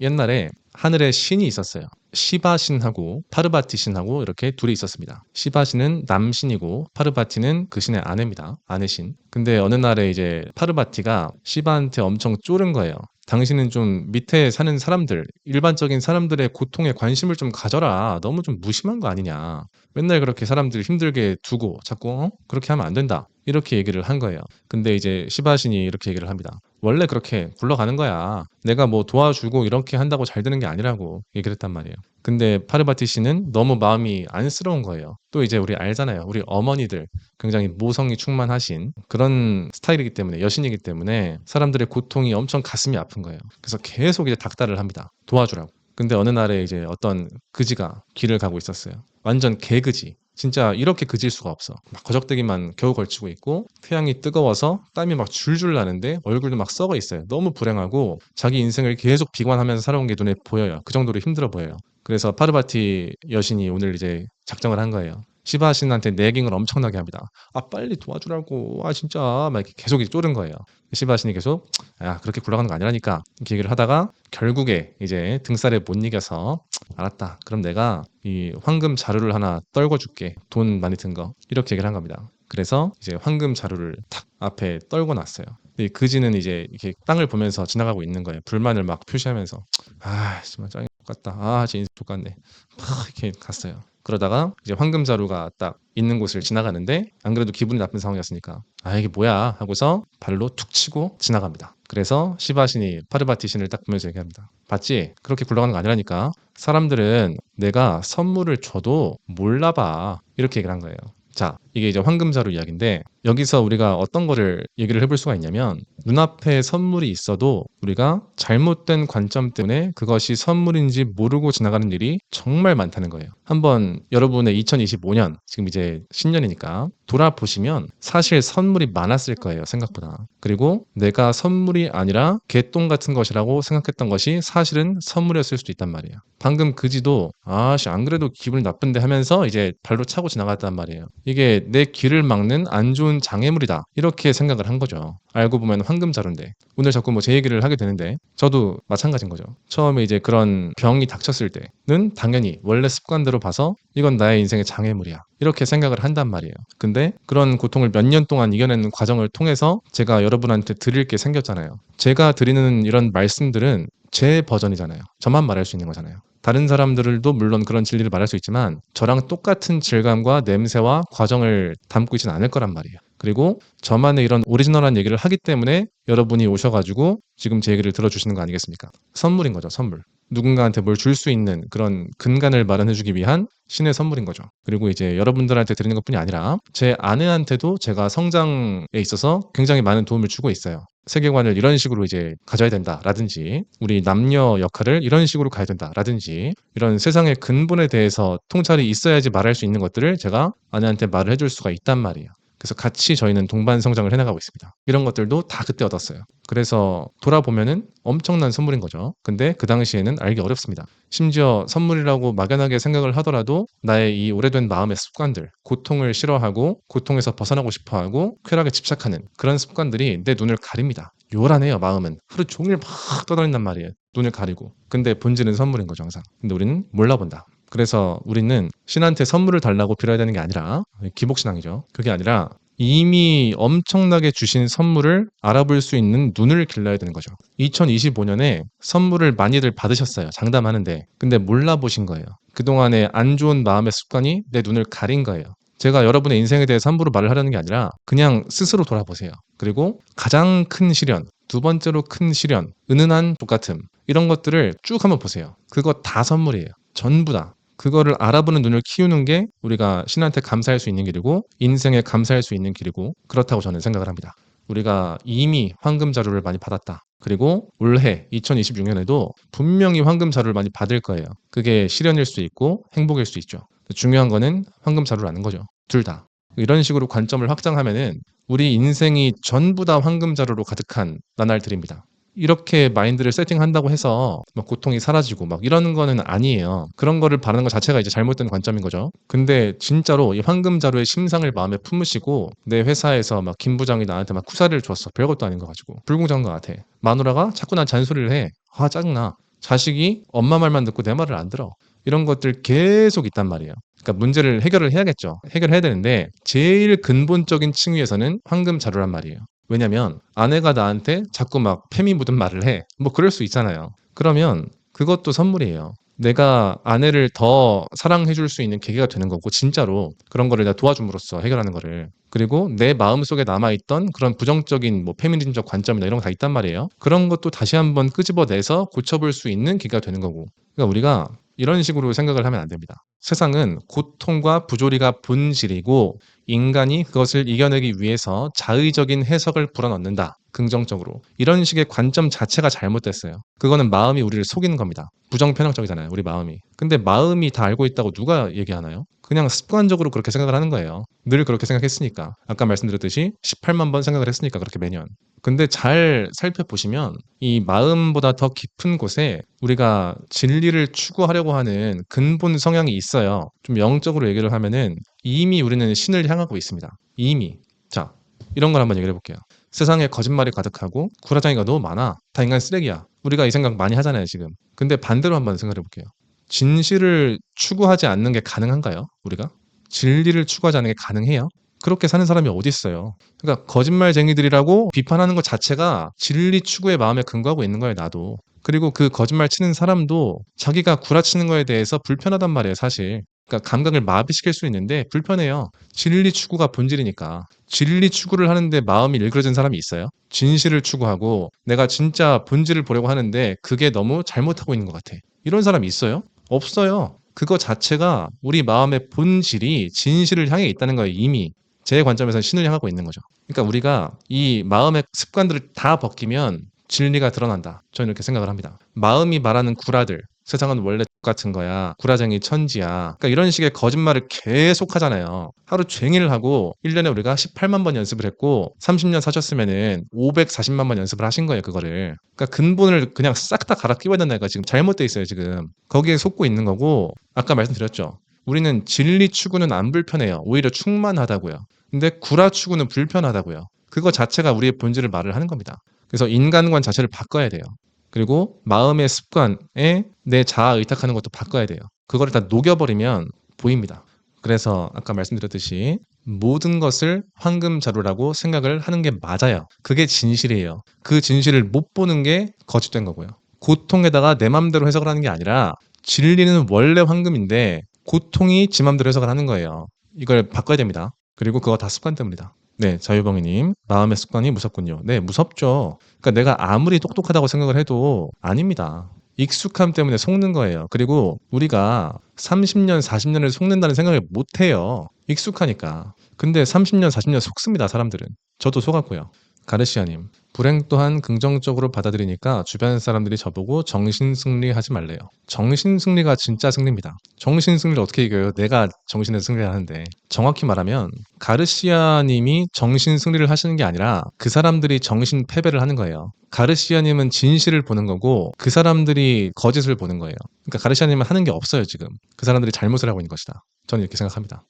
옛날에 하늘에 신이 있었어요. 시바신하고 파르바티신하고 이렇게 둘이 있었습니다. 시바신은 남신이고 파르바티는 그 신의 아내입니다. 아내신. 근데 어느 날에 이제 파르바티가 시바한테 엄청 쫄은 거예요. 당신은 좀 밑에 사는 사람들, 일반적인 사람들의 고통에 관심을 좀 가져라. 너무 좀 무심한 거 아니냐. 맨날 그렇게 사람들 힘들게 두고 자꾸 그렇게 하면 안 된다. 이렇게 얘기를 한 거예요. 근데 이제 시바신이 이렇게 얘기를 합니다. 원래 그렇게 굴러가는 거야. 내가 뭐 도와주고 이렇게 한다고 잘 되는 게 아니라고 얘기를 했단 말이에요. 근데 파르바티 씨는 너무 마음이 안쓰러운 거예요. 또 이제 우리 알잖아요. 우리 어머니들 굉장히 모성이 충만하신 그런 스타일이기 때문에 여신이기 때문에 사람들의 고통이 엄청 가슴이 아픈 거예요. 그래서 계속 이제 닥달을 합니다. 도와주라고. 근데 어느 날에 이제 어떤 그지가 길을 가고 있었어요. 완전 개그지. 진짜 이렇게 그질 수가 없어. 막 거적대기만 겨우 걸치고 있고 태양이 뜨거워서 땀이 막 줄줄 나는데 얼굴도 막 썩어 있어요. 너무 불행하고 자기 인생을 계속 비관하면서 살아온 게 눈에 보여요. 그 정도로 힘들어 보여요. 그래서 파르바티 여신이 오늘 이제 작정을 한 거예요. 시바 신한테 내깅을 엄청나게 합니다. 아 빨리 도와주라고. 아 진짜 막 이렇게 계속 쪼른 거예요. 시바 신이 계속 야 그렇게 굴러가는 거 아니라니까 이렇게 얘기를 하다가 결국에 이제 등살에 못 이겨서 알았다. 그럼 내가 이 황금 자루를 하나 떨궈 줄게. 돈 많이 든 거. 이렇게 얘기를 한 겁니다. 그래서 이제 황금 자루를 탁 앞에 떨궈 놨어요. 근데 이 그지는 이제 이렇게 땅을 보면서 지나가고 있는 거예요. 불만을 막 표시하면서 아 정말 짱이 똑같다. 아 진짜 인생 똑같네. 막 이렇게 갔어요. 그러다가 이제 황금 자루가 딱 있는 곳을 지나가는데 안 그래도 기분이 나쁜 상황이었으니까 아 이게 뭐야 하고서 발로 툭 치고 지나갑니다. 그래서 시바신이 파르바티 신을 딱 보면서 얘기합니다. 봤지? 그렇게 굴러가는 거 아니라니까. 사람들은 내가 선물을 줘도 몰라봐. 이렇게 얘기를 한 거예요. 자, 이게 이제 황금자루 이야기인데 여기서 우리가 어떤 거를 얘기를 해볼 수가 있냐면 눈앞에 선물이 있어도 우리가 잘못된 관점 때문에 그것이 선물인지 모르고 지나가는 일이 정말 많다는 거예요. 한번 여러분의 2025년, 지금 이제 신년이니까 돌아보시면 사실 선물이 많았을 거예요, 생각보다. 그리고 내가 선물이 아니라 개똥 같은 것이라고 생각했던 것이 사실은 선물이었을 수도 있단 말이에요. 방금 그지도 아씨 안 그래도 기분이 나쁜데 하면서 이제 발로 차고 지나갔단 말이에요. 이게 내 길을 막는 안 좋은 장애물이다. 이렇게 생각을 한 거죠. 알고 보면 황금자루인데. 오늘 자꾸 뭐 제 얘기를 하게 되는데 저도 마찬가지인 거죠. 처음에 이제 그런 병이 닥쳤을 때는 당연히 원래 습관대로 봐서 이건 나의 인생의 장애물이야. 이렇게 생각을 한단 말이에요. 근데 그런 고통을 몇 년 동안 이겨내는 과정을 통해서 제가 여러분한테 드릴 게 생겼잖아요. 제가 드리는 이런 말씀들은 제 버전이잖아요. 저만 말할 수 있는 거잖아요. 다른 사람들도 물론 그런 진리를 말할 수 있지만 저랑 똑같은 질감과 냄새와 과정을 담고 있지는 않을 거란 말이에요. 그리고 저만의 이런 오리지널한 얘기를 하기 때문에 여러분이 오셔가지고 지금 제 얘기를 들어주시는 거 아니겠습니까? 선물인 거죠, 선물. 누군가한테 뭘 줄 수 있는 그런 근간을 마련해주기 위한 신의 선물인 거죠. 그리고 이제 여러분들한테 드리는 것뿐이 아니라 제 아내한테도 제가 성장에 있어서 굉장히 많은 도움을 주고 있어요. 세계관을 이런 식으로 이제 가져야 된다라든지 우리 남녀 역할을 이런 식으로 가야 된다라든지 이런 세상의 근본에 대해서 통찰이 있어야지 말할 수 있는 것들을 제가 아내한테 말을 해줄 수가 있단 말이에요. 그래서 같이 저희는 동반 성장을 해나가고 있습니다. 이런 것들도 다 그때 얻었어요. 그래서 돌아보면은 엄청난 선물인 거죠. 근데 그 당시에는 알기 어렵습니다. 심지어 선물이라고 막연하게 생각을 하더라도 나의 이 오래된 마음의 습관들, 고통을 싫어하고 고통에서 벗어나고 싶어하고 쾌락에 집착하는 그런 습관들이 내 눈을 가립니다. 요란해요, 마음은. 하루 종일 막 떠다닌단 말이에요. 눈을 가리고. 근데 본질은 선물인 거죠, 항상. 근데 우리는 몰라본다. 그래서 우리는 신한테 선물을 달라고 빌어야 되는 게 아니라 기복신앙이죠. 그게 아니라 이미 엄청나게 주신 선물을 알아볼 수 있는 눈을 길러야 되는 거죠. 2025년에 선물을 많이들 받으셨어요. 장담하는데. 근데 몰라보신 거예요. 그동안의 안 좋은 마음의 습관이 내 눈을 가린 거예요. 제가 여러분의 인생에 대해서 함부로 말을 하려는 게 아니라 그냥 스스로 돌아보세요. 그리고 가장 큰 시련, 두 번째로 큰 시련, 은은한 똑같음 이런 것들을 쭉 한번 보세요. 그거 다 선물이에요. 전부 다. 그거를 알아보는 눈을 키우는 게 우리가 신한테 감사할 수 있는 길이고 인생에 감사할 수 있는 길이고 그렇다고 저는 생각을 합니다. 우리가 이미 황금 자루를 많이 받았다. 그리고 올해 2026년에도 분명히 황금 자루를 많이 받을 거예요. 그게 시련일 수 있고 행복일 수 있죠. 중요한 거는 황금 자루라는 거죠. 둘 다. 이런 식으로 관점을 확장하면은 우리 인생이 전부 다 황금 자루로 가득한 나날들입니다. 이렇게 마인드를 세팅한다고 해서 막 고통이 사라지고 막 이러는 거는 아니에요. 그런 거를 바라는 것 자체가 이제 잘못된 관점인 거죠. 근데 진짜로 이 황금 자루의 심상을 마음에 품으시고 내 회사에서 막 김 부장이 나한테 막 쿠사리를 줬어. 별것도 아닌 거 가지고. 불공정한 것 같아. 마누라가 자꾸 난 잔소리를 해. 아 짜증나. 자식이 엄마 말만 듣고 내 말을 안 들어. 이런 것들 계속 있단 말이에요. 그러니까 문제를 해결을 해야겠죠. 해결해야 되는데 제일 근본적인 층위에서는 황금 자료란 말이에요. 왜냐면 아내가 나한테 자꾸 막 페미 묻은 말을 해. 뭐 그럴 수 있잖아요. 그러면 그것도 선물이에요. 내가 아내를 더 사랑해 줄 수 있는 계기가 되는 거고 진짜로 그런 거를 내가 도와줌으로써 해결하는 거를. 그리고 내 마음속에 남아있던 그런 부정적인 뭐 페미니즘적 관점이나 이런 거 다 있단 말이에요. 그런 것도 다시 한번 끄집어내서 고쳐볼 수 있는 계기가 되는 거고. 그러니까 우리가 이런 식으로 생각을 하면 안 됩니다. 세상은 고통과 부조리가 본질이고 인간이 그것을 이겨내기 위해서 자의적인 해석을 불어넣는다. 긍정적으로. 이런 식의 관점 자체가 잘못됐어요. 그거는 마음이 우리를 속이는 겁니다. 부정편향적이잖아요, 우리 마음이. 근데 마음이 다 알고 있다고 누가 얘기하나요? 그냥 습관적으로 그렇게 생각을 하는 거예요. 늘 그렇게 생각했으니까. 아까 말씀드렸듯이 18만 번 생각을 했으니까 그렇게 매년. 근데 잘 살펴보시면 이 마음보다 더 깊은 곳에 우리가 진리를 추구하려고 하는 근본 성향이 있어요. 좀 영적으로 얘기를 하면은 이미 우리는 신을 향하고 있습니다. 이미. 자, 이런 걸 한번 얘기를 해볼게요. 세상에 거짓말이 가득하고 구라장이가 너무 많아. 다 인간 쓰레기야. 우리가 이 생각 많이 하잖아요, 지금. 근데 반대로 한번 생각해 볼게요. 진실을 추구하지 않는 게 가능한가요? 우리가? 진리를 추구하지 않는 게 가능해요? 그렇게 사는 사람이 어디 있어요? 그러니까 거짓말쟁이들이라고 비판하는 것 자체가 진리 추구의 마음에 근거하고 있는 거예요, 나도. 그리고 그 거짓말 치는 사람도 자기가 구라치는 거에 대해서 불편하단 말이에요, 사실. 그러니까 감각을 마비시킬 수 있는데 불편해요. 진리 추구가 본질이니까. 진리 추구를 하는데 마음이 일그러진 사람이 있어요? 진실을 추구하고 내가 진짜 본질을 보려고 하는데 그게 너무 잘못하고 있는 것 같아. 이런 사람이 있어요? 없어요. 그거 자체가 우리 마음의 본질이 진실을 향해 있다는 거예요, 이미. 제 관점에서는 신을 향하고 있는 거죠. 그러니까 우리가 이 마음의 습관들을 다 벗기면 진리가 드러난다. 저는 이렇게 생각을 합니다. 마음이 말하는 구라들, 세상은 원래 똑같은 거야. 구라쟁이 천지야. 그러니까 이런 식의 거짓말을 계속 하잖아요. 하루 종일 하고 1년에 우리가 18만 번 연습을 했고 30년 사셨으면은 540만 번 연습을 하신 거예요, 그거를. 그러니까 근본을 그냥 싹 다 갈아 끼워야 된다니까 지금 잘못돼 있어요, 지금. 거기에 속고 있는 거고 아까 말씀드렸죠. 우리는 진리 추구는 안 불편해요. 오히려 충만하다고요. 근데 구라 추구는 불편하다고요. 그거 자체가 우리의 본질을 말을 하는 겁니다. 그래서 인간관 자체를 바꿔야 돼요. 그리고 마음의 습관에 내 자아 의탁하는 것도 바꿔야 돼요. 그거를 다 녹여버리면 보입니다. 그래서 아까 말씀드렸듯이 모든 것을 황금 자루라고 생각을 하는 게 맞아요. 그게 진실이에요. 그 진실을 못 보는 게 거짓된 거고요. 고통에다가 내 맘대로 해석을 하는 게 아니라 진리는 원래 황금인데 고통이 지 맘대로 해석을 하는 거예요. 이걸 바꿔야 됩니다. 그리고 그거 다 습관 때문이다. 네, 자유봉이님, 마음의 습관이 무섭군요. 네, 무섭죠. 그러니까 내가 아무리 똑똑하다고 생각을 해도 아닙니다. 익숙함 때문에 속는 거예요. 그리고 우리가 30년, 40년을 속는다는 생각을 못 해요. 익숙하니까. 근데 30년, 40년 속습니다, 사람들은. 저도 속았고요. 가르시아님, 불행 또한 긍정적으로 받아들이니까 주변 사람들이 저보고 정신승리하지 말래요. 정신승리가 진짜 승리입니다. 정신승리를 어떻게 이겨요? 내가 정신의 승리를 하는데. 정확히 말하면 가르시아님이 정신승리를 하시는 게 아니라 그 사람들이 정신 패배를 하는 거예요. 가르시아님은 진실을 보는 거고 그 사람들이 거짓을 보는 거예요. 그러니까 가르시아님은 하는 게 없어요, 지금. 그 사람들이 잘못을 하고 있는 것이다. 저는 이렇게 생각합니다.